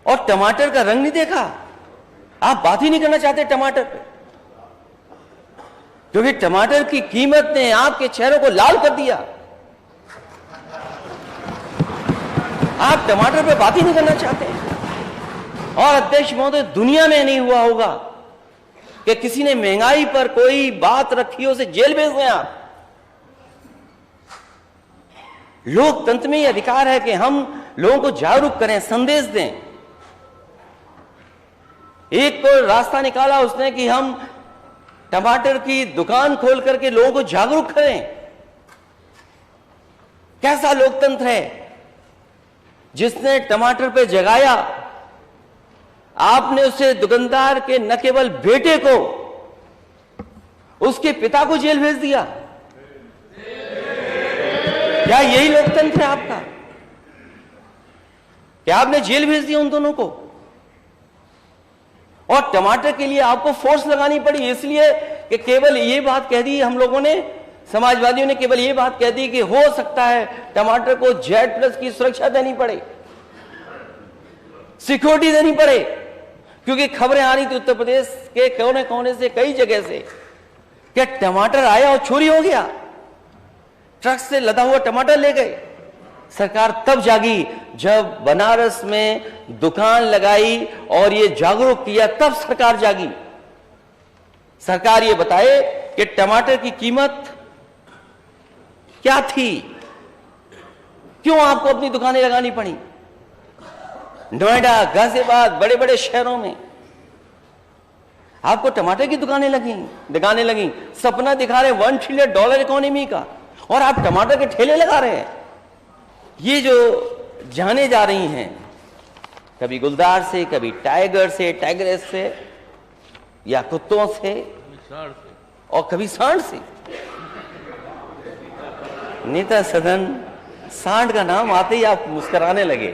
और टमाटर का रंग नहीं देखा, आप बात ही नहीं करना चाहते टमाटर पे, क्योंकि टमाटर की कीमत ने आपके चेहरों को लाल कर दिया। आप टमाटर पे बात ही नहीं करना चाहते। और अध्यक्ष महोदय, दुनिया में नहीं हुआ होगा कि किसी ने महंगाई पर कोई बात रखी हो, उसे जेल भेज दें आप। लोकतंत्र में यह अधिकार है कि हम लोगों को जागरूक करें, संदेश दें। एक को रास्ता निकाला उसने कि हम टमाटर की दुकान खोल करके लोगों को जागरूक करें। कैसा लोकतंत्र है जिसने टमाटर पे जगाया, आपने उसे दुकानदार के न केवल बेटे को, उसके पिता को जेल भेज दिया। क्या यही लोकतंत्र है आपका? क्या आपने जेल भेज दिया उन दोनों को? और टमाटर के लिए आपको फोर्स लगानी पड़ी इसलिए कि केवल ये बात कह दी हम लोगों ने, समाजवादियों ने केवल ये बात कह दी कि हो सकता है टमाटर को Z+ की सुरक्षा देनी पड़े, सिक्योरिटी देनी पड़े, क्योंकि खबरें आ रही थी उत्तर प्रदेश के कोने कोने से, कई जगह से, कि टमाटर आया और चोरी हो गया, ट्रक से लदा हुआ टमाटर ले गए। सरकार तब जागी जब बनारस में दुकान लगाई और ये जागरूक किया, तब सरकार जागी। सरकार ये बताए कि टमाटर की कीमत क्या थी, क्यों आपको अपनी दुकानें लगानी पड़ी। नोएडा, गाजियाबाद, बड़े बड़े शहरों में आपको टमाटर की दुकानें लगाने लगी। सपना दिखा रहे $1 ट्रिलियन इकोनॉमी का, और आप टमाटर के ठेले लगा रहे हैं। ये जो जाने जा रही हैं, कभी गुलदार से, कभी टाइगर से, टाइगरेस से, या कुत्तों से, और कभी सांड से। नेता सदन, सांड का नाम आते ही आप मुस्कुराने लगे।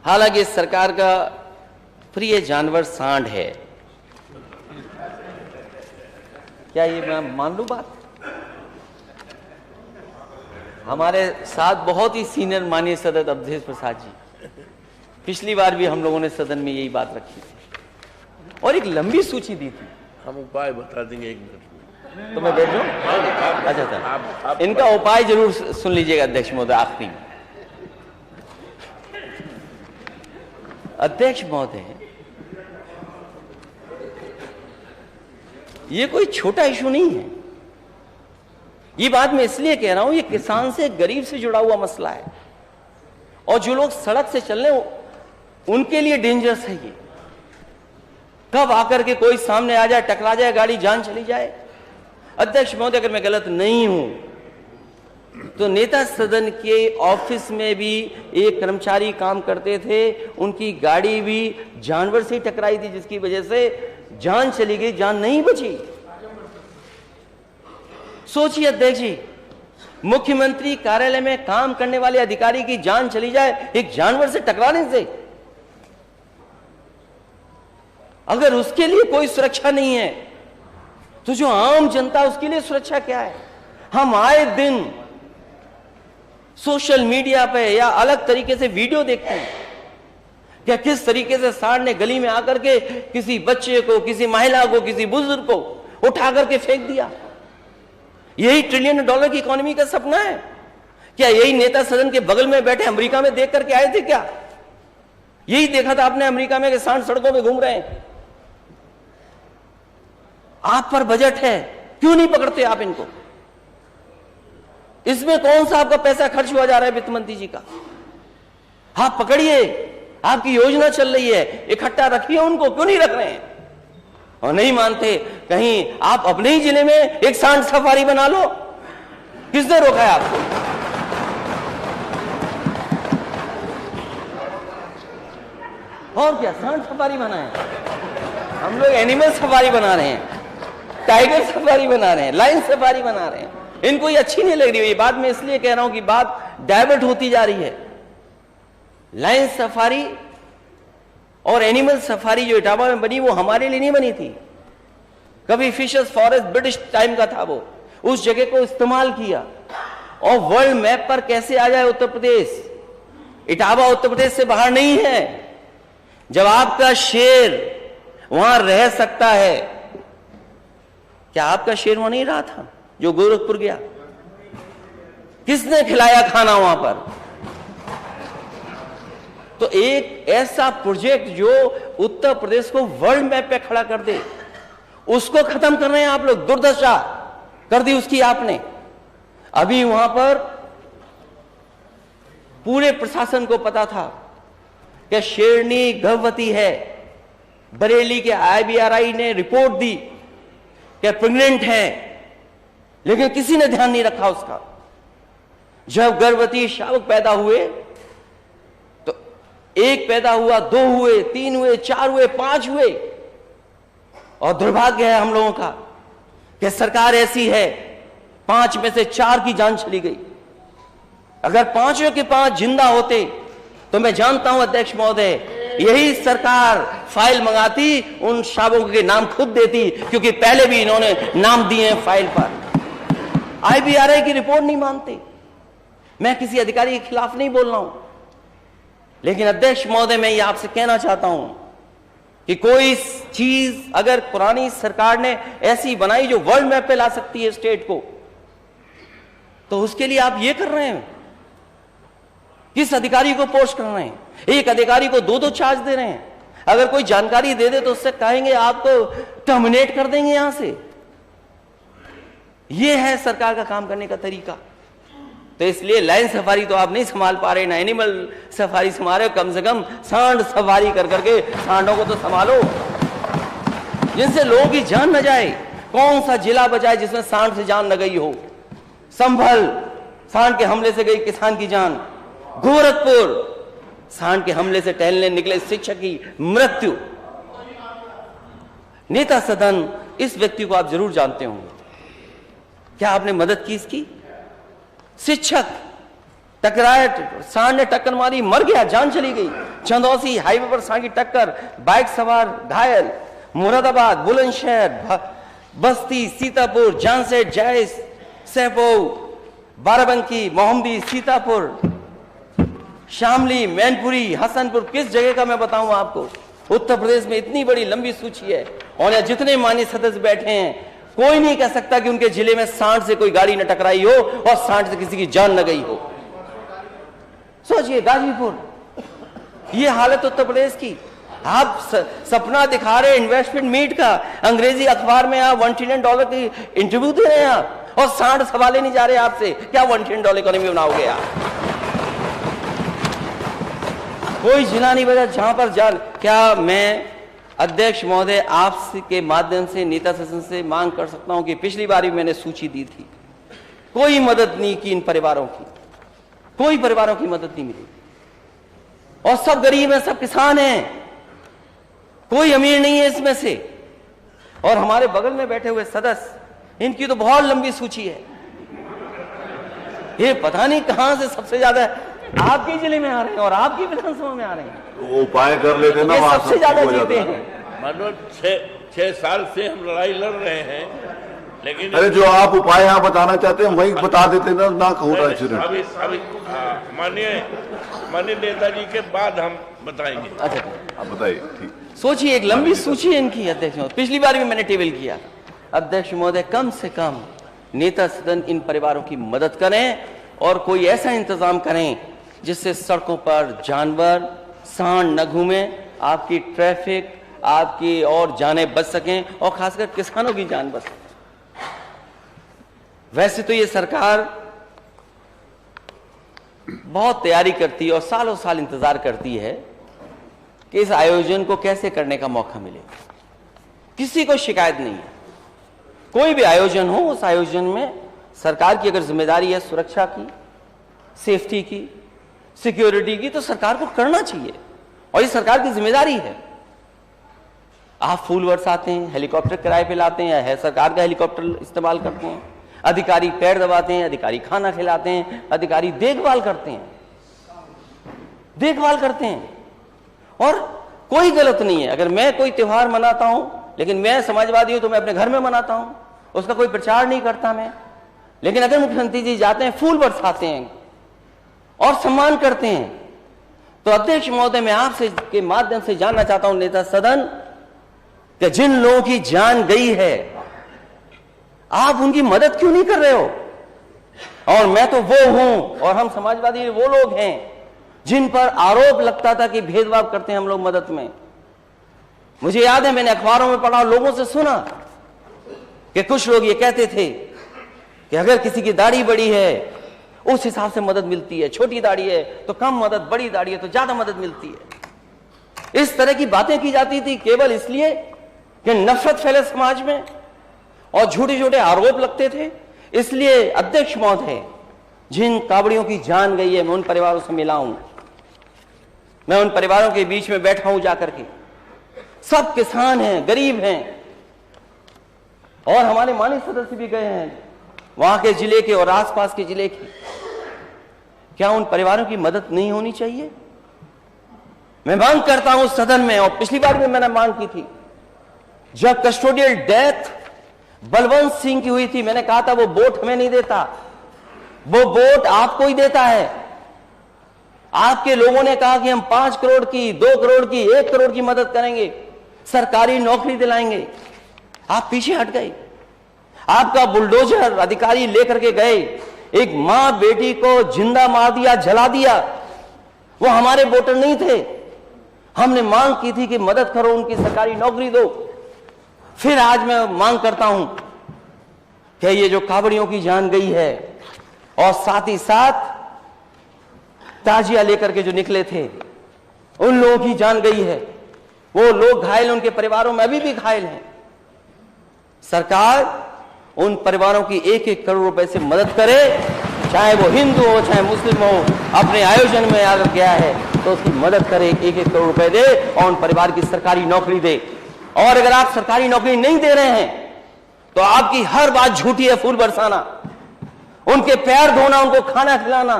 हालांकि इस सरकार का प्रिय जानवर सांड है। क्या ये मैं मान लूं बात? हमारे साथ बहुत ही सीनियर माननीय सदस्य अवधेश प्रसाद जी, पिछली बार भी हम लोगों ने सदन में यही बात रखी थी और एक लंबी सूची दी थी। हम उपाय बता देंगे 1 मिनट में। तो मैं बैठ जाऊं? अच्छा था, इनका उपाय जरूर सुन लीजिएगा अध्यक्ष महोदय आखिरी में। अध्यक्ष महोदय, ये कोई छोटा इशू नहीं है। ये बात मैं इसलिए कह रहा हूं, ये किसान से, गरीब से जुड़ा हुआ मसला है, और जो लोग सड़क से चल रहे उनके लिए डेंजरस है। ये कब आकर के कोई सामने आ जाए, टकरा जाए, गाड़ी जान चली जाए। अध्यक्ष महोदय, अगर मैं गलत नहीं हूं तो नेता सदन के ऑफिस में भी एक कर्मचारी काम करते थे, उनकी गाड़ी भी जानवर से टकराई थी, जिसकी वजह से जान चली गई, जान नहीं बची। सोचिए अध्यक्ष जी, मुख्यमंत्री कार्यालय में काम करने वाले अधिकारी की जान चली जाए एक जानवर से टकराने से। अगर उसके लिए कोई सुरक्षा नहीं है तो जो आम जनता, उसके लिए सुरक्षा क्या है? हम आए दिन सोशल मीडिया पे या अलग तरीके से वीडियो देखते हैं क्या किस तरीके से सांड ने गली में आकर के किसी बच्चे को, किसी महिला को, किसी बुजुर्ग को उठा करके फेंक दिया। यही $1 ट्रिलियन की इकोनॉमी का सपना है क्या? यही नेता सदन के बगल में बैठे अमेरिका में देख करके आए थे क्या? यही देखा था आपने अमेरिका में कि सांड सड़कों पे घूम रहे हैं। आप पर बजट है, क्यों नहीं पकड़ते आप इनको? इसमें कौन सा आपका पैसा खर्च हुआ जा रहा है वित्त मंत्री जी का? आप पकड़िए, आपकी योजना चल रही है, इकट्ठा रखिए उनको, क्यों नहीं रख रहे हैं? और नहीं मानते, कहीं आप अपने ही जिले में एक सांड सफारी बना लो। किसने रोका है आपको? और क्या सांड सफारी बना है? हम लोग एनिमल सफारी बना रहे हैं, टाइगर सफारी बना रहे हैं, लाइन सफारी बना रहे हैं। इनको ये अच्छी नहीं लग रही है ये बात। मैं इसलिए कह रहा हूं कि बात डाइवर्ट होती जा रही है। लाइन सफारी और एनिमल सफारी जो इटावा में बनी, वो हमारे लिए नहीं बनी थी। कभी फिशर्स फॉरेस्ट ब्रिटिश टाइम का था, वो उस जगह को इस्तेमाल किया और वर्ल्ड मैप पर कैसे आ जाए उत्तर प्रदेश? इटावा उत्तर प्रदेश से बाहर नहीं है। जब आपका शेर वहां रह सकता है, क्या आपका शेर वहां नहीं रहा था जो गोरखपुर गया? किसने खिलाया खाना वहां पर? तो एक ऐसा प्रोजेक्ट जो उत्तर प्रदेश को वर्ल्ड मैप पे खड़ा कर दे, उसको खत्म कर रहे हैं आप लोग। दुर्दशा कर दी उसकी आपने। अभी वहां पर पूरे प्रशासन को पता था कि शेरनी गर्भवती है। बरेली के IBRI ने रिपोर्ट दी कि प्रेग्नेंट है, लेकिन किसी ने ध्यान नहीं रखा उसका। जब गर्भवती शावक पैदा हुए तो एक पैदा हुआ, 2 हुए, 3 हुए, 4 हुए, 5 हुए। और दुर्भाग्य है हम लोगों का कि सरकार ऐसी है, 5 में से 4 की जान चली गई। अगर 5 के 5 जिंदा होते तो मैं जानता हूं अध्यक्ष महोदय, यही सरकार फाइल मंगाती, उन शावकों के नाम खुद देती, क्योंकि पहले भी इन्होंने नाम दिए हैं फाइल पर। IBRI की रिपोर्ट नहीं मानते। मैं किसी अधिकारी के खिलाफ नहीं बोल रहा हूं, लेकिन अध्यक्ष महोदय मैं ये आपसे कहना चाहता हूं कि कोई चीज अगर पुरानी सरकार ने ऐसी बनाई जो वर्ल्ड मैप पे ला सकती है स्टेट को, तो उसके लिए आप ये कर रहे हैं। किस अधिकारी को पोस्ट कर रहे हैं? एक अधिकारी को 2-2 चार्ज दे रहे हैं। अगर कोई जानकारी दे दे तो उससे कहेंगे आपको टर्मिनेट कर देंगे यहां से। यह है सरकार का काम करने का तरीका। तो इसलिए लाइन सफारी तो आप नहीं संभाल पा रहे, ना एनिमल सफारी संभाल रहे हो। कम से कम सांड सफारी कर करके सांडों को तो संभालो, जिनसे लोगों की जान न जाए। कौन सा जिला बचाए जिसमें सांड से जान न गई हो? संभल, सांड के हमले से गई किसान की जान। गोरखपुर, सांड के हमले से टहलने निकले शिक्षक की मृत्यु। नेता सदन, इस व्यक्ति को आप जरूर जानते होंगे। क्या आपने मदद की इसकी? शिक्षक टकराया, सांड ने टक्कर मारी, मर गया, जान चली गई। चंदौसी हाईवे पर सांड की टक्कर, बाइक सवार घायल। मुरादाबाद, बुलंदशहर, बस्ती, सीतापुर, जानसेट, जायस, सैपो, बाराबंकी, मोहम्मदी, सीतापुर, शामली, मैनपुरी, हसनपुर। किस जगह का मैं बताऊं आपको? उत्तर प्रदेश में इतनी बड़ी लंबी सूची है, और यहाँ जितने माननीय सदस्य बैठे हैं, कोई नहीं कह सकता कि उनके जिले में सांड से कोई गाड़ी न टकराई हो और सांड से किसी की जान न गई हो। सोचिए, गाजीपुर, ये हालत उत्तर प्रदेश की। आप सपना दिखा रहे इन्वेस्टमेंट मीट का, अंग्रेजी अखबार में आप $1 ट्रिलियन की इंटरव्यू दे रहे हैं आप, और सांड सवाले नहीं जा रहे आपसे। क्या $1 ट्रिलियन इकोनॉमी बनाओगे आप? कोई जिला नहीं बचा जहां पर जान। क्या मैं अध्यक्ष महोदय आपके माध्यम से नेता सदन से मांग कर सकता हूं कि पिछली बार भी मैंने सूची दी थी, कोई मदद नहीं की इन परिवारों की, कोई परिवारों की मदद नहीं मिली। और सब गरीब हैं, सब किसान हैं, कोई अमीर नहीं है इसमें से। और हमारे बगल में बैठे हुए सदस्य, इनकी तो बहुत लंबी सूची है। ये पता नहीं कहां से सबसे ज्यादा आपके जिले में आ रहे हैं और आपकी विधानसभा में आ रहे हैं। वो उपाय कर लेते ना, सबसे ज्यादा जीते हैं। मनोज, 6 साल से हम लड़ाई लड़ रहे हैं, लेकिन अरे जो आप उपाय यहाँ बताना चाहते हैं वही बता देते ना कहूँ। अभी माननीय नेताजी के बाद हम बताएंगे। अच्छा, आप बताइए। ठीक, सोचिए, एक लंबी सूची है इनकी अध्यक्ष महोदय। पिछली बार भी मैंने टेबल किया। अध्यक्ष महोदय, कम से कम नेता सदन इन परिवारों की मदद करें और कोई ऐसा इंतजाम करें जिससे सड़कों पर जानवर, सांड न घूमे, आपकी ट्रैफिक, आपकी और जानें बच सकें, और खासकर किसानों की जान बच सके। वैसे तो ये सरकार बहुत तैयारी करती है और सालों साल इंतजार करती है कि इस आयोजन को कैसे करने का मौका मिले। किसी को शिकायत नहीं है। कोई भी आयोजन हो, उस आयोजन में सरकार की अगर जिम्मेदारी है सुरक्षा की, सेफ्टी की, सिक्योरिटी की, तो सरकार को करना चाहिए, और ये सरकार की जिम्मेदारी है। आप फूल बरसाते हैं, हेलीकॉप्टर किराए पे लाते हैं, है सरकार का हेलीकॉप्टर इस्तेमाल करते हैं, अधिकारी पैर दबाते हैं, अधिकारी खाना खिलाते हैं, अधिकारी देखभाल करते हैं, और कोई गलत नहीं है। अगर मैं कोई त्योहार मनाता हूं, लेकिन मैं समाजवादी हूं, तो मैं अपने घर में मनाता हूं, उसका कोई प्रचार नहीं करता मैं। लेकिन अगर मुख्यमंत्री जी जाते हैं, फूल बरसाते हैं और सम्मान करते हैं, तो अध्यक्ष महोदय मैं आपसे के माध्यम से जानना चाहता हूं नेता सदन कि जिन लोगों की जान गई है आप उनकी मदद क्यों नहीं कर रहे हो? और मैं तो वो हूं और हम समाजवादी वो लोग हैं जिन पर आरोप लगता था कि भेदभाव करते हैं हम लोग मदद में। मुझे याद है मैंने अखबारों में पढ़ा, लोगों से सुना कि कुछ लोग ये कहते थे कि अगर किसी की दाढ़ी बड़ी है उस हिसाब से मदद मिलती है, छोटी दाढ़ी है तो कम मदद, बड़ी दाढ़ी है तो ज्यादा मदद मिलती है। इस तरह की बातें की जाती थी केवल इसलिए कि नफरत फैले समाज में और झूठे झूठे आरोप लगते थे। इसलिए अध्यक्ष महोदय, जिन कावड़ियों की जान गई है मैं उन परिवारों से मिला हूं, मैं उन परिवारों के बीच में बैठा हूं जाकर के। सब किसान हैं, गरीब हैं और हमारे माननीय सदस्य भी गए हैं वहां के जिले के और आसपास के जिले के। क्या उन परिवारों की मदद नहीं होनी चाहिए? मैं मांग करता हूं सदन में, और पिछली बार भी मैंने मांग की थी जब कस्टोडियल डेथ बलवंत सिंह की हुई थी, मैंने कहा था वो वोट हमें नहीं देता, वो वोट आपको ही देता है। आपके लोगों ने कहा कि हम 5 करोड़ की, 2 करोड़ की, 1 करोड़ की मदद करेंगे, सरकारी नौकरी दिलाएंगे। आप पीछे हट गए। आपका बुलडोजर अधिकारी लेकर के गए, एक मां बेटी को जिंदा मार दिया, जला दिया। वो हमारे वोटर नहीं थे। हमने मांग की थी कि मदद करो, उनकी सरकारी नौकरी दो। फिर आज मैं मांग करता हूं कि ये जो कावड़ियों की जान गई है और साथ ही साथ ताजिया लेकर के जो निकले थे उन लोगों की जान गई है, वो लोग घायल, उनके परिवारों में अभी भी घायल हैं। सरकार उन परिवारों की 1-1 करोड़ रुपए से मदद करे, चाहे वो हिंदू हो चाहे मुस्लिम हो। अपने आयोजन में अगर गया है तो उसकी मदद करे, 1-1 करोड़ रुपए दे और उन परिवार की सरकारी नौकरी दे। और अगर आप सरकारी नौकरी नहीं दे रहे हैं तो आपकी हर बात झूठी है। फूल बरसाना, उनके पैर धोना, उनको खाना खिलाना,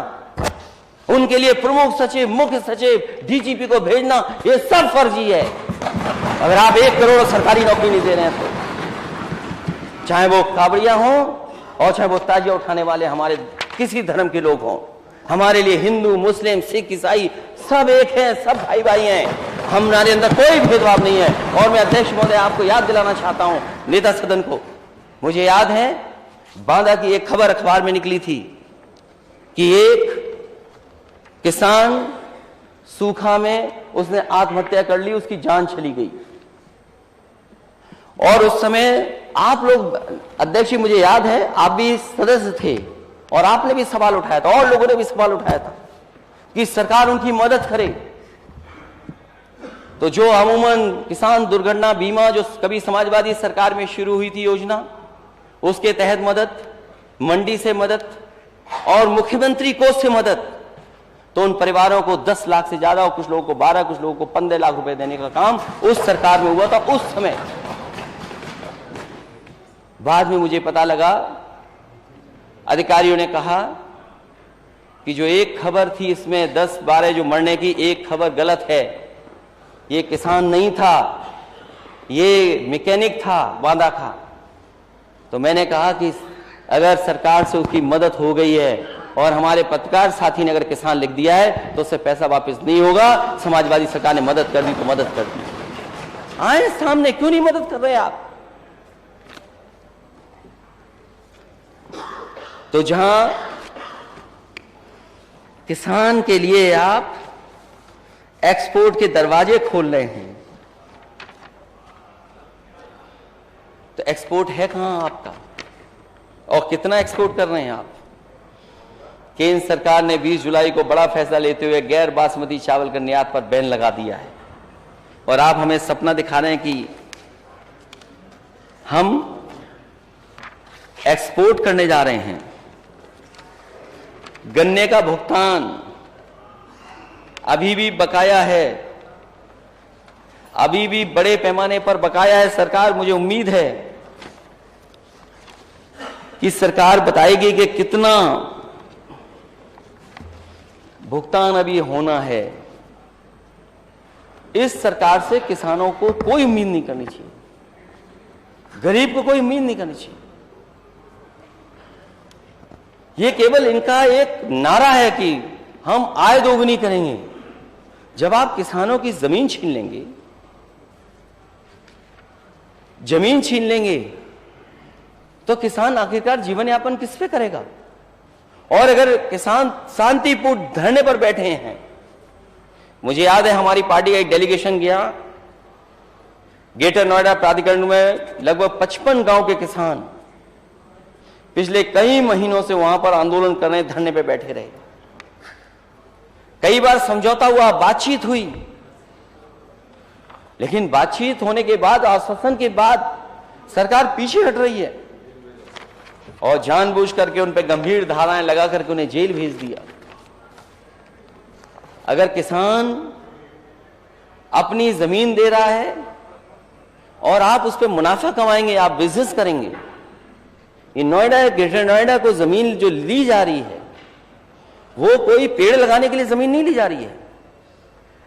उनके लिए प्रमुख सचिव, मुख्य सचिव, डीजीपी को भेजना, ये सब फर्जी है। अगर आप 1 करोड़ सरकारी नौकरी नहीं दे रहे हैं तो चाहे वो कावड़िया हों और चाहे वो ताजिया उठाने वाले हमारे किसी धर्म के लोग हों, हमारे लिए हिंदू, मुस्लिम, सिख, ईसाई सब एक हैं, सब भाई भाई हैं। हमारे अंदर कोई भेदभाव नहीं है। और मैं अध्यक्ष महोदय आपको याद दिलाना चाहता हूं, नेता सदन को, मुझे याद है बांदा की एक खबर अखबार में निकली थी कि एक किसान सूखा में उसने आत्महत्या कर ली, उसकी जान चली गई। और उस समय आप लोग, अध्यक्ष जी मुझे याद है आप भी सदस्य थे और आपने भी सवाल उठाया था और लोगों ने भी सवाल उठाया था कि सरकार उनकी मदद करे। तो जो अमूमन किसान दुर्घटना बीमा जो कभी समाजवादी सरकार में शुरू हुई थी योजना, उसके तहत मदद, मंडी से मदद और मुख्यमंत्री कोष से मदद, तो उन परिवारों को 10 लाख से ज्यादा और कुछ लोगों को 12, कुछ लोगों को 15 लाख रुपए देने का काम उस सरकार में हुआ था उस समय। बाद में मुझे पता लगा, अधिकारियों ने कहा कि जो एक खबर थी इसमें 10-12 जो मरने की, एक खबर गलत है। ये किसान नहीं था, ये मैकेनिक था बांदा का। तो मैंने कहा कि अगर सरकार से उसकी मदद हो गई है और हमारे पत्रकार साथी ने अगर किसान लिख दिया है तो उससे पैसा वापस नहीं होगा। समाजवादी सरकार ने मदद कर दी तो मदद कर दी। आए सामने, क्यों नहीं मदद कर रहे आप? तो जहां किसान के लिए आप एक्सपोर्ट के दरवाजे खोल रहे हैं, तो एक्सपोर्ट है कहां आपका और कितना एक्सपोर्ट कर रहे हैं आप? केंद्र सरकार ने 20 जुलाई को बड़ा फैसला लेते हुए गैर बासमती चावल के निर्यात पर बैन लगा दिया है और आप हमें सपना दिखा रहे हैं कि हम एक्सपोर्ट करने जा रहे हैं। गन्ने का भुगतान अभी भी बकाया है, अभी भी बड़े पैमाने पर बकाया है। सरकार, मुझे उम्मीद है कि सरकार बताएगी कि कितना भुगतान अभी होना है। इस सरकार से किसानों को कोई उम्मीद नहीं करनी चाहिए, गरीब को कोई उम्मीद नहीं करनी चाहिए। ये केवल इनका एक नारा है कि हम आय दोगुनी करेंगे। जब आप किसानों की जमीन छीन लेंगे, जमीन छीन लेंगे, तो किसान आखिरकार जीवन यापन किस पे करेगा? और अगर किसान शांतिपूर्ण धरने पर बैठे हैं, मुझे याद है हमारी पार्टी का एक डेलीगेशन गया ग्रेटर नोएडा प्राधिकरण में, लगभग 55 गांव के किसान पिछले कई महीनों से वहां पर आंदोलन करने, धरने पे बैठे रहे। कई बार समझौता हुआ, बातचीत हुई, लेकिन बातचीत होने के बाद, आश्वासन के बाद सरकार पीछे हट रही है और जानबूझ करके उन पे गंभीर धाराएं लगा करके उन्हें जेल भेज दिया। अगर किसान अपनी जमीन दे रहा है और आप उस पर मुनाफा कमाएंगे, आप बिजनेस करेंगे, ये नोएडा, ग्रेटर नोएडा को जमीन जो ली जा रही है वो कोई पेड़ लगाने के लिए जमीन नहीं ली जा रही है।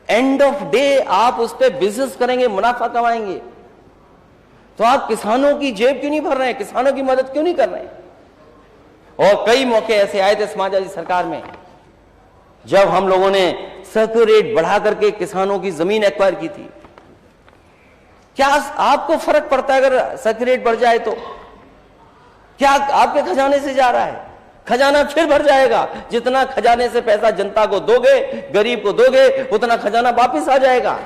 एंड ऑफ डे आप उस पर बिजनेस करेंगे, मुनाफा कमाएंगे, तो आप किसानों की जेब क्यों नहीं भर रहे हैं? किसानों की मदद क्यों नहीं कर रहे हैं? और कई मौके ऐसे आए थे समाजवादी सरकार में जब हम लोगों ने सर्कुलर रेट बढ़ा करके किसानों की जमीन एक्वायर की थी। क्या आपको फर्क पड़ता है अगर सर्कुलर रेट बढ़ जाए तो? क्या आपके खजाने से जा रहा है? खजाना फिर भर जाएगा। जितना खजाने से पैसा जनता को दोगे, गरीब को दोगे, उतना खजाना वापस आ जाएगा।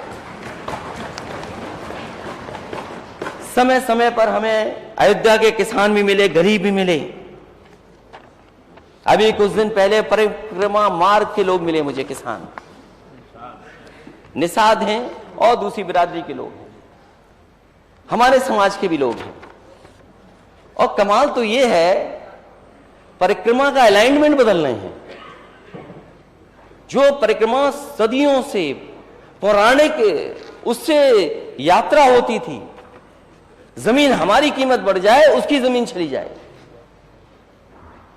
समय समय पर हमें अयोध्या के किसान भी मिले, गरीब भी मिले। अभी कुछ दिन पहले परिक्रमा मार्ग के लोग मिले मुझे, किसान, निषाद हैं और दूसरी बिरादरी के लोग हैं, हमारे समाज के भी लोग हैं। और कमाल तो ये है, परिक्रमा का अलाइनमेंट बदल रहे हैं। जो परिक्रमा सदियों से पौराणिक उससे यात्रा होती थी, जमीन हमारी कीमत बढ़ जाए, उसकी जमीन चली जाए।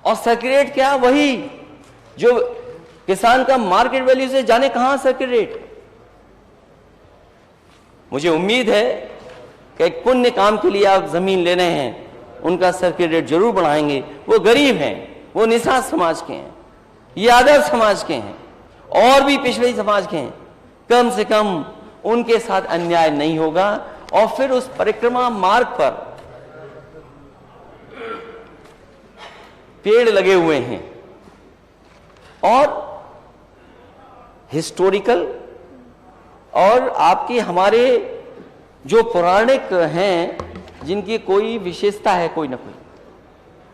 और सर्कुलर रेट क्या? वही जो किसान का मार्केट वैल्यू से जाने कहां सर्कुलर रेट। मुझे उम्मीद है कि एक पुण्य काम के लिए आप जमीन ले रहे हैं, उनका सर्कुलर रेट जरूर बढ़ाएंगे। वो गरीब हैं, वो निषाद समाज के हैं, यादव समाज के हैं और भी पिछड़े समाज के हैं। कम से कम उनके साथ अन्याय नहीं होगा। और फिर उस परिक्रमा मार्ग पर पेड़ लगे हुए हैं और हिस्टोरिकल और आपके हमारे जो पौराणिक हैं, जिनकी कोई विशेषता है, कोई ना कोई,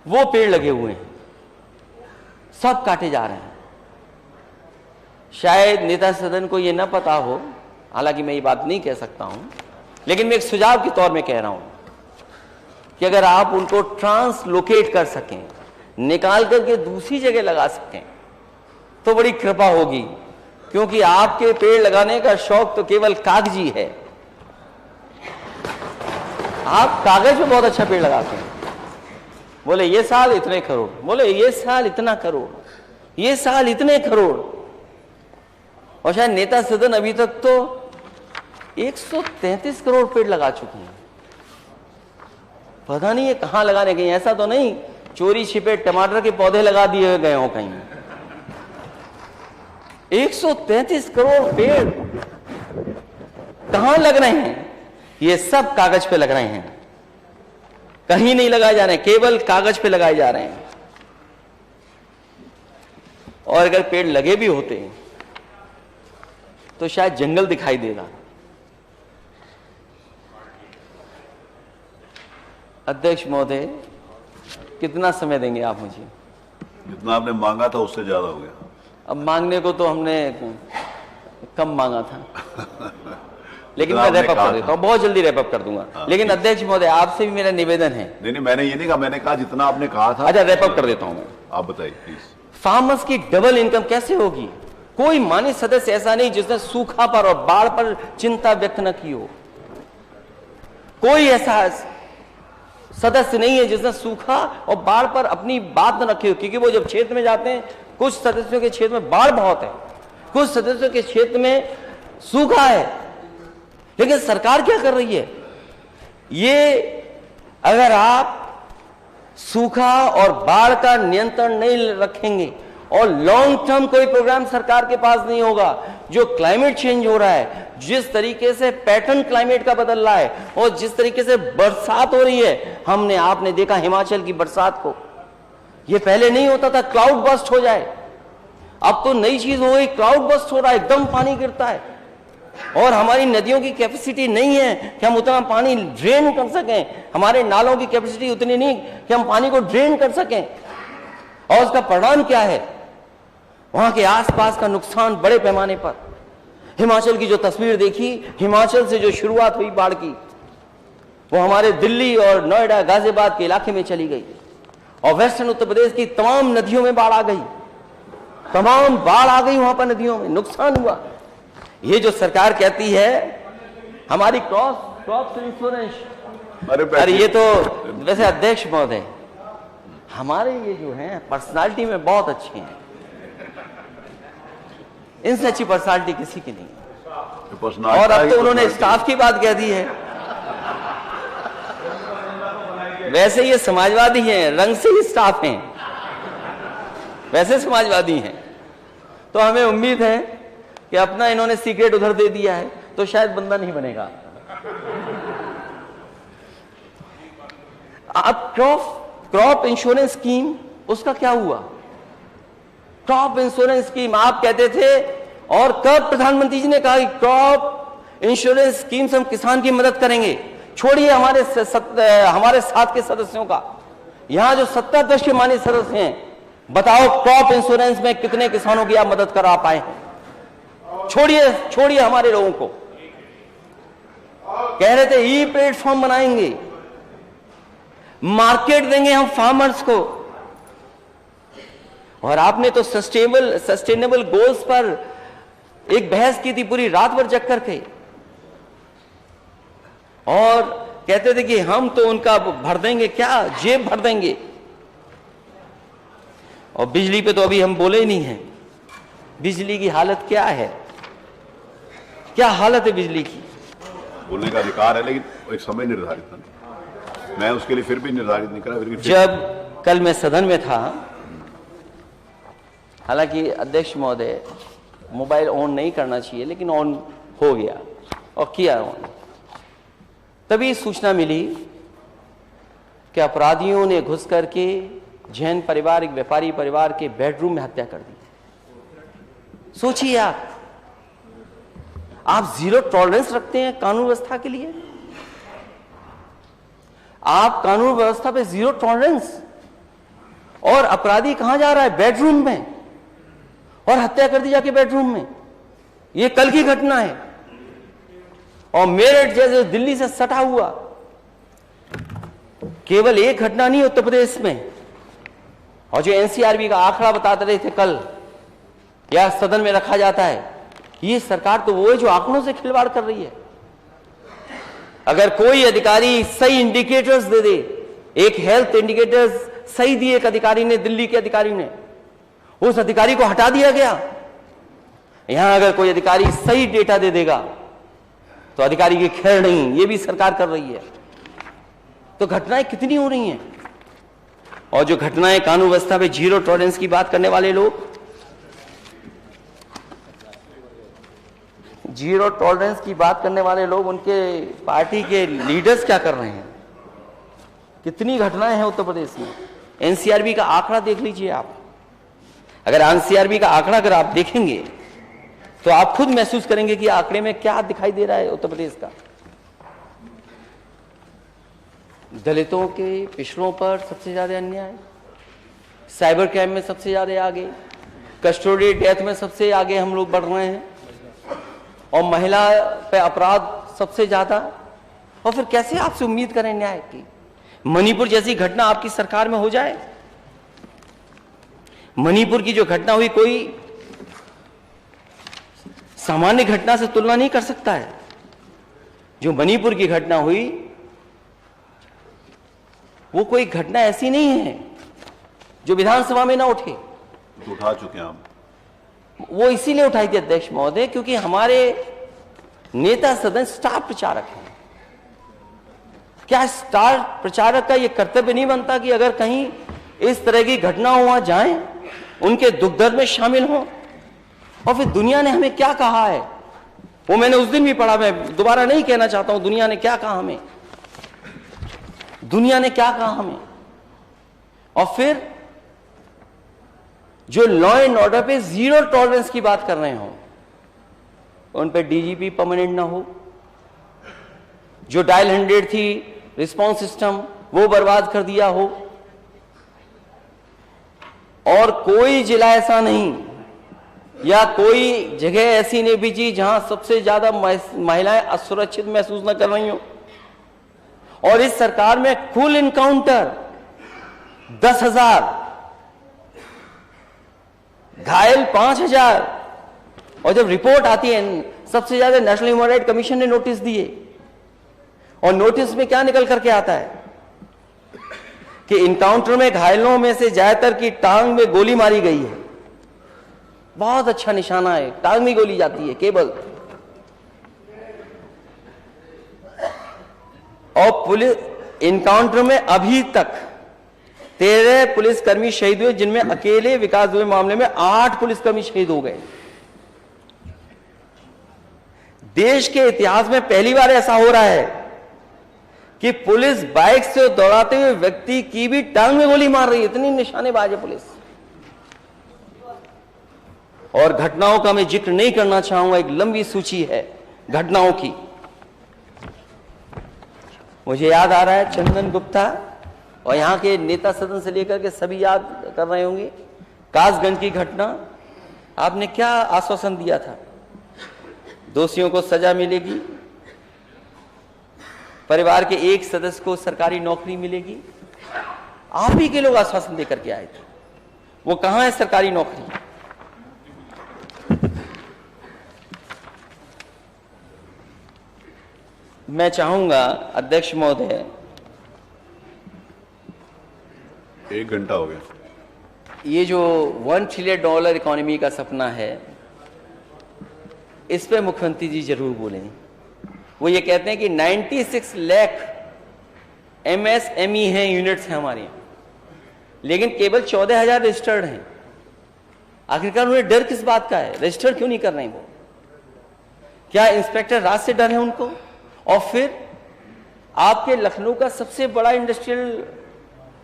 वो पेड़ लगे हुए हैं, सब काटे जा रहे हैं। शायद नेता सदन को ये ना पता हो, हालांकि मैं ये बात नहीं कह सकता हूं, लेकिन मैं एक सुझाव के तौर में कह रहा हूं कि अगर आप उनको ट्रांसलोकेट कर सकें, निकाल करके दूसरी जगह लगा सकें, तो बड़ी कृपा होगी। क्योंकि आपके पेड़ लगाने का शौक तो केवल कागजी है। आप कागज में बहुत अच्छा पेड़ लगाते हैं, बोले ये साल इतने करोड़, बोले ये साल इतना करोड़, ये साल इतने करोड़। और शायद नेता सदन अभी तक तो 133 करोड़ पेड़ लगा चुके हैं। पता नहीं ये कहां लगाने गए, ऐसा तो नहीं चोरी छिपे टमाटर के पौधे लगा दिए गए हो कहीं। 133 करोड़ पेड़ कहां लग रहे हैं? ये सब कागज पे लग रहे हैं, कहीं नहीं लगाए जा रहे हैं, केवल कागज पे लगाए जा रहे हैं। और अगर पेड़ लगे भी होते तो शायद जंगल दिखाई देगा। अध्यक्ष महोदय, कितना समय देंगे आप मुझे? जितना आपने मांगा था उससे ज्यादा हो गया। अब मांगने को तो हमने कम मांगा था, लेकिन मैं रैप अप कर देता हूँ, बहुत जल्दी रैप अप कर दूंगा। लेकिन अध्यक्ष महोदय, आपसे भी मेरा निवेदन है। नहीं, मैंने ये नहीं कहा, मैंने कहा जितना आपने कहा था। अच्छा, रैप अप कर देता हूं मैं। आप बताइए प्लीज। फार्मर्स की डबल इनकम कैसे होगी? कोई माननीय सदस्य ऐसा नहीं जिसने सूखा पर और बाढ़ पर चिंता व्यक्त न की हो। कोई ऐसा सदस्य नहीं है जिसने सूखा और बाढ़ पर अपनी बात न रखी हो। क्योंकि वो जब क्षेत्र में जाते हैं, कुछ सदस्यों के क्षेत्र में बाढ़ बहुत है, कुछ सदस्यों के क्षेत्र में सूखा है, लेकिन सरकार क्या कर रही है? ये अगर आप सूखा और बाढ़ का नियंत्रण नहीं रखेंगे और लॉन्ग टर्म कोई प्रोग्राम सरकार के पास नहीं होगा, जो क्लाइमेट चेंज हो रहा है, जिस तरीके से पैटर्न क्लाइमेट का बदल रहा है और जिस तरीके से बरसात हो रही है, हमने आपने देखा हिमाचल की बरसात को, ये पहले नहीं होता था, क्लाउड बस्ट हो जाए, अब तो नई चीज हो गई, क्लाउड बस्ट हो रहा है, एकदम पानी गिरता है और हमारी नदियों की कैपेसिटी नहीं है कि हम उतना पानी ड्रेन कर सकें, हमारे नालों की कैपेसिटी उतनी नहीं कि हम पानी को ड्रेन कर सकें। और उसका परिणाम क्या है? वहां के आसपास का नुकसान बड़े पैमाने पर। हिमाचल की जो तस्वीर देखी, हिमाचल से जो शुरुआत हुई बाढ़ की, वो हमारे दिल्ली और नोएडा गाजियाबाद के इलाके में चली गई और वेस्टर्न उत्तर प्रदेश की तमाम नदियों में बाढ़ आ गई, तमाम बाढ़ आ गई, वहां पर नदियों में नुकसान हुआ। ये जो सरकार कहती है हमारी क्रॉप इंश्योरेंस, अरे ये तो वैसे अध्यक्ष महोदय हमारे ये जो हैं पर्सनालिटी में बहुत अच्छे हैं, इनसे अच्छी पर्सनालिटी किसी की नहीं है। और अब तो उन्होंने स्टाफ की बात कह दी है। वैसे ये समाजवादी हैं, रंग से ही स्टाफ हैं, वैसे समाजवादी हैं, तो हमें उम्मीद है कि अपना इन्होंने सीक्रेट उधर दे दिया है तो शायद बंदा नहीं बनेगा। अब क्रॉप इंश्योरेंस स्कीम, उसका क्या हुआ? क्रॉप इंश्योरेंस स्कीम आप कहते थे, और कब प्रधानमंत्री जी ने कहा कि क्रॉप इंश्योरेंस स्कीम से हम किसान की मदद करेंगे? छोड़िए हमारे साथ के सदस्यों का, यहां जो 70 अध्यक्ष के माननीय सदस्य हैं, बताओ क्रॉप इंश्योरेंस में कितने किसानों की आप मदद करा पाए हैं? छोड़िए हमारे लोगों को। कह रहे थे ई प्लेटफॉर्म बनाएंगे, मार्केट देंगे हम फार्मर्स को, और आपने तो सस्टेनेबल गोल्स पर एक बहस की थी पूरी रात भर जग करके, और कहते थे कि हम तो उनका भर देंगे, क्या जेब भर देंगे। और बिजली पे तो अभी हम बोले ही नहीं है, बिजली की हालत क्या है, क्या हालत है बिजली की? बोलने का अधिकार है, लेकिन एक समय निर्धारित है, मैं उसके लिए फिर भी निर्धारित नहीं करा। जब कल मैं सदन में था, हालांकि अध्यक्ष महोदय मोबाइल ऑन नहीं करना चाहिए, लेकिन ऑन हो गया और किया ऑन, तभी सूचना मिली कि अपराधियों ने घुस करके जैन परिवार, एक व्यापारी परिवार के बेडरूम में हत्या कर दी। सोचिए आप जीरो टॉलरेंस रखते हैं कानून व्यवस्था के लिए, आप कानून व्यवस्था पे जीरो टॉलरेंस, और अपराधी कहां जा रहा है? बेडरूम में, और हत्या कर दी जाके बेडरूम में। ये कल की घटना है, और मेरठ जैसे दिल्ली से सटा हुआ केवल एक घटना नहीं उत्तर प्रदेश में। और जो एनसीआरबी का आंकड़ा बताते रहे थे कल, या सदन में रखा जाता है, ये सरकार तो वो है जो आंकड़ों से खिलवाड़ कर रही है। अगर कोई अधिकारी सही इंडिकेटर्स दे दे, एक हेल्थ इंडिकेटर्स सही दिए एक अधिकारी ने, दिल्ली के अधिकारी ने, उस अधिकारी को हटा दिया गया। यहां अगर कोई अधिकारी सही डेटा दे देगा तो अधिकारी की खैर नहीं, ये भी सरकार कर रही है। तो घटनाएं कितनी हो रही हैं, और जो घटनाएं कानून व्यवस्था पे जीरो टॉलरेंस की बात करने वाले लोग, जीरो टॉलरेंस की बात करने वाले लोग, उनके पार्टी के लीडर्स क्या कर रहे हैं? कितनी घटनाएं हैं उत्तर प्रदेश में। एनसीआरबी का आंकड़ा देख लीजिए आप, अगर एनसीआरबी का आंकड़ा अगर आप देखेंगे तो आप खुद महसूस करेंगे कि आंकड़े में क्या दिखाई दे रहा है उत्तर प्रदेश का। दलितों के, पिछड़ों पर सबसे ज्यादा अन्याय, साइबर क्राइम में सबसे ज्यादा आगे, कस्टोडी डेथ में सबसे आगे हम लोग बढ़ रहे हैं, और महिला पे अपराध सबसे ज्यादा। और फिर कैसे आपसे उम्मीद करें न्याय की? मणिपुर जैसी घटना आपकी सरकार में हो जाए? मणिपुर की जो घटना हुई कोई सामान्य घटना से तुलना नहीं कर सकता है। जो मणिपुर की घटना हुई वो कोई घटना ऐसी नहीं है जो विधानसभा में ना उठे। तो उठा चुके हैं हम, वो इसीलिए उठाई थी अध्यक्ष महोदय, क्योंकि हमारे नेता सदन स्टार प्रचारक हैं, क्या स्टार प्रचारक का यह कर्तव्य नहीं बनता कि अगर कहीं इस तरह की घटना वहां जाएं, उनके दुख दर्द में शामिल हों? और फिर दुनिया ने हमें क्या कहा है, वो मैंने उस दिन भी पढ़ा, मैं दोबारा नहीं कहना चाहता हूं दुनिया ने क्या कहा हमें, दुनिया ने क्या कहा हमें। और फिर जो लॉ एंड ऑर्डर पे जीरो टॉलरेंस की बात कर रहे हो, उन पे डीजीपी परमानेंट ना हो, जो डायल 100 थी रिस्पांस सिस्टम वो बर्बाद कर दिया हो, और कोई जिला ऐसा नहीं या कोई जगह ऐसी नहीं बीजी जहां सबसे ज्यादा महिलाएं असुरक्षित महसूस न कर रही हो। और इस सरकार में कुल इनकाउंटर 10,000, घायल 5,000, और जब रिपोर्ट आती है सबसे ज्यादा नेशनल ह्यूमन राइट कमीशन ने नोटिस दिए, और नोटिस में क्या निकल करके आता है कि इनकाउंटर में घायलों में से ज्यादातर की टांग में गोली मारी गई है। बहुत अच्छा निशाना है, टांग में गोली जाती है केवल। और पुलिस इनकाउंटर में अभी तक 13 पुलिसकर्मी शहीद हुए, जिनमें अकेले विकास दुबे मामले में 8 पुलिसकर्मी शहीद हो गए। देश के इतिहास में पहली बार ऐसा हो रहा है कि पुलिस बाइक से दौड़ाते हुए व्यक्ति की भी टांग में गोली मार रही है, इतनी निशानेबाज है पुलिस। और घटनाओं का मैं जिक्र नहीं करना चाहूंगा, एक लंबी सूची है घटनाओं की। मुझे याद आ रहा है चंदन गुप्ता, और यहां के नेता सदन से लेकर के सभी याद कर रहे होंगे, कासगंज की घटना। आपने क्या आश्वासन दिया था? दोषियों को सजा मिलेगी, परिवार के एक सदस्य को सरकारी नौकरी मिलेगी। आप ही के लोग आश्वासन देकर के आए थे, वो कहां है सरकारी नौकरी? मैं चाहूंगा अध्यक्ष महोदय, 1 घंटा हो गया। ये जो $1 ट्रिलियन इकोनॉमी का सपना है, इस पे मुख्यमंत्री जी जरूर बोलें। वो ये कहते हैं कि 96 लाख MSME हैं, यूनिट्स हैं हमारे यहाँ, लेकिन केवल 14,000 रजिस्टर्ड हैं। आखिरकार उन्हें डर किस बात का है? रजिस्टर क्यों नहीं कर रहे हैं वो? क्या इंस्पेक्टर राज से डर है उनको? और फिर आपके लखनऊ का सबसे बड़ा इंडस्ट्रियल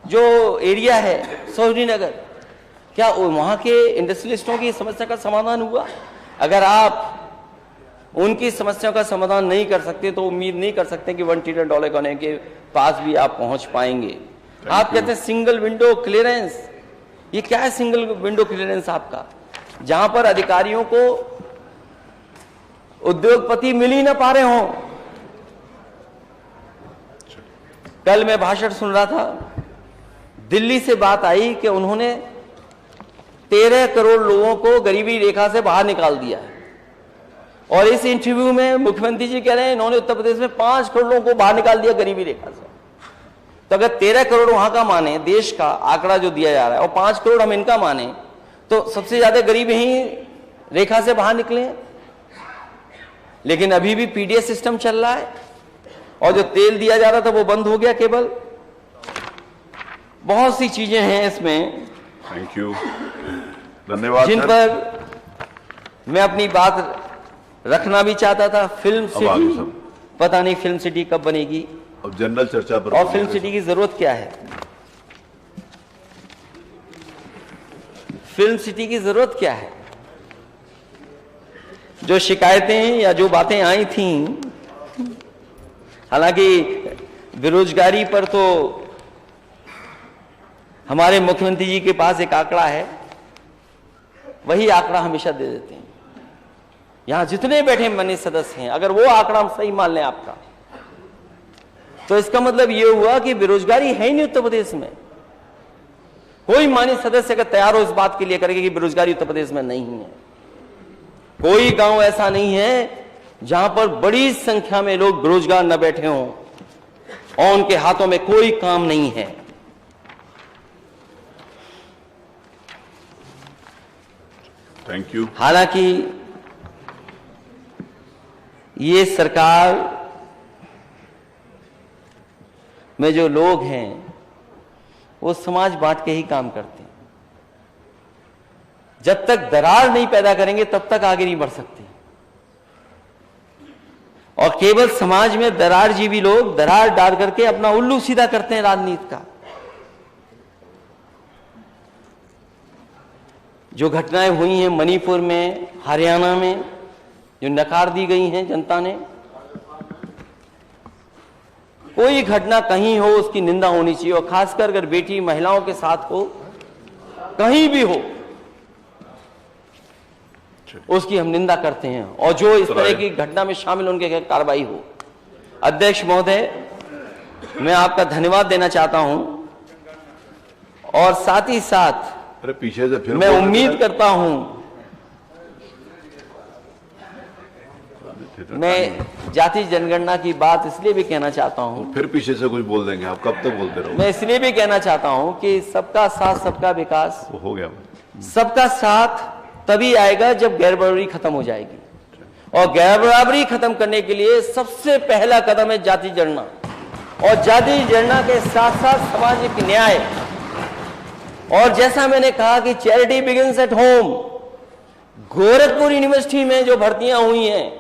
जो एरिया है सोहनी-नगर, क्या वहां के इंडस्ट्रियलिस्टों की समस्या का समाधान हुआ? अगर आप उनकी समस्याओं का समाधान नहीं कर सकते तो उम्मीद नहीं कर सकते कि $1 ट्रिलियन इकोनॉमी के पास भी आप पहुंच पाएंगे। आप कहते हैं सिंगल विंडो क्लियरेंस, ये क्या है सिंगल विंडो क्लियरेंस आपका? जहां पर अधिकारियों को उद्योगपति मिल ही ना पा रहे हों। कल मैं भाषण सुन रहा था, दिल्ली से बात आई कि उन्होंने 13 करोड़ लोगों को गरीबी रेखा से बाहर निकाल दिया है, और इस इंटरव्यू में मुख्यमंत्री जी कह रहे हैं इन्होंने उत्तर प्रदेश में 5 करोड़ लोगों को बाहर निकाल दिया गरीबी रेखा से। तो अगर 13 करोड़ वहां का माने, देश का आंकड़ा जो दिया जा रहा है, और 5 करोड़ हम इनका माने, तो सबसे ज्यादा गरीब यही रेखा से बाहर निकले। लेकिन अभी भी पीडीएस सिस्टम चल रहा है, और जो तेल दिया जा रहा था वो बंद हो गया केवल। बहुत सी चीजें हैं इसमें, थैंक यू, धन्यवाद, जिन पर मैं अपनी बात रखना भी चाहता था। फिल्म सिटी, पता नहीं फिल्म सिटी कब बनेगी, अब जनरल चर्चा पर, और फिल्म सिटी की जरूरत क्या है? फिल्म सिटी की जरूरत क्या है? जो शिकायतें या जो बातें आई थीं, हालांकि बेरोजगारी पर तो हमारे मुख्यमंत्री जी के पास एक आंकड़ा है, वही आंकड़ा हमेशा दे देते हैं। यहां जितने बैठे माननीय सदस्य हैं, अगर वो आंकड़ा हम सही मान लें आपका, तो इसका मतलब ये हुआ कि बेरोजगारी है ही नहीं उत्तर प्रदेश में। कोई माननीय सदस्य अगर तैयार हो इस बात के लिए करेंगे कि बेरोजगारी उत्तर प्रदेश में नहीं है। कोई गांव ऐसा नहीं है जहां पर बड़ी संख्या में लोग बेरोजगार न बैठे हों और उनके हाथों में कोई काम नहीं है। Thank you. हालांकि ये सरकार में जो लोग हैं वो समाज बांट के ही काम करते हैं। जब तक दरार नहीं पैदा करेंगे तब तक आगे नहीं बढ़ सकते। और केवल समाज में दरारजीवी लोग दरार डाल करके अपना उल्लू सीधा करते हैं राजनीति का। जो घटनाएं हुई हैं मणिपुर में, हरियाणा में, जो नकार दी गई हैं जनता ने, कोई घटना कहीं हो उसकी निंदा होनी चाहिए, और खासकर अगर बेटी महिलाओं के साथ हो, कहीं भी हो, उसकी हम निंदा करते हैं, और जो इस तरह की घटना में शामिल उनके खिलाफ कार्रवाई हो। अध्यक्ष महोदय, मैं आपका धन्यवाद देना चाहता हूं, और साथ ही साथ अरे पीछे से फिर मैं उम्मीद करता हूं, मैं जाति जनगणना की बात इसलिए भी कहना चाहता हूं, फिर पीछे से कुछ बोल देंगे, आप कब तक बोलते रहो। मैं इसलिए भी कहना चाहता हूं कि सबका साथ सबका विकास, वो हो गया। सबका साथ तभी आएगा जब गैर बराबरी खत्म हो जाएगी, और गैर बराबरी खत्म करने के लिए सबसे पहला कदम है जाति जनगणना, और जाति जनगणना के साथ साथ सामाजिक न्याय। और जैसा मैंने कहा कि charity begins at home, Gorakhpur university में जो भर्तियां हुई हैं,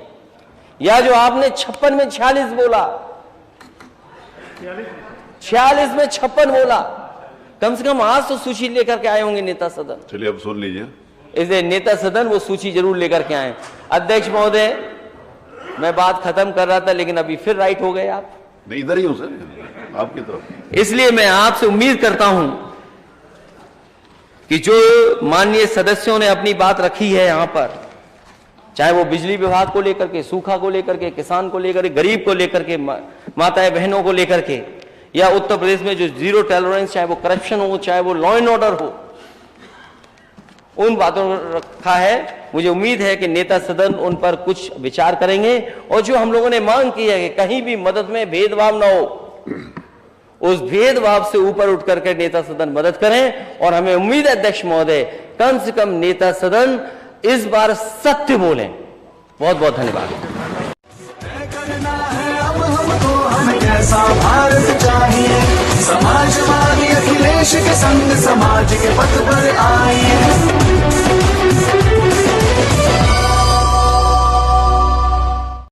या जो आपने 56 में 46 बोला, 46 में 56 बोला, कम से कम आज तो सूची लेकर के आए होंगे नेता सदन। चलिए अब सुन लीजिए, इसलिए नेता सदन वो सूची जरूर लेकर के आए। अध्यक्ष महोदय, मैं बात खत्म कर रहा था लेकिन अभी फिर राइट हो गए आप। नहीं इधर ही हूं सर, आपकी तरफ। इसलिए मैं आपसे उम्मीद करता हूं कि जो माननीय सदस्यों ने अपनी बात रखी है यहां पर, चाहे वो बिजली विभाग को लेकर के, सूखा को लेकर के, किसान को लेकर के, गरीब को लेकर के, माताएं बहनों को लेकर के, या उत्तर प्रदेश में जो जीरो टॉलरेंस, चाहे वो करप्शन हो, चाहे वो लॉ एंड ऑर्डर हो, उन बातों को रखा है। मुझे उम्मीद है कि नेता सदन उन पर कुछ विचार करेंगे, और जो हम लोगों ने मांग की है कि कहीं भी मदद में भेदभाव ना हो, उस भेदभाव से ऊपर उठ करके नेता सदन मदद करें। और हमें उम्मीद है अध्यक्ष महोदय, कम से कम नेता सदन इस बार सत्य बोलें। बहुत बहुत धन्यवाद। करना है अब हमको, हमें कैसा भारत चाहिए, समाजवादी अखिलेश के संग समाज के पथ पर आइए।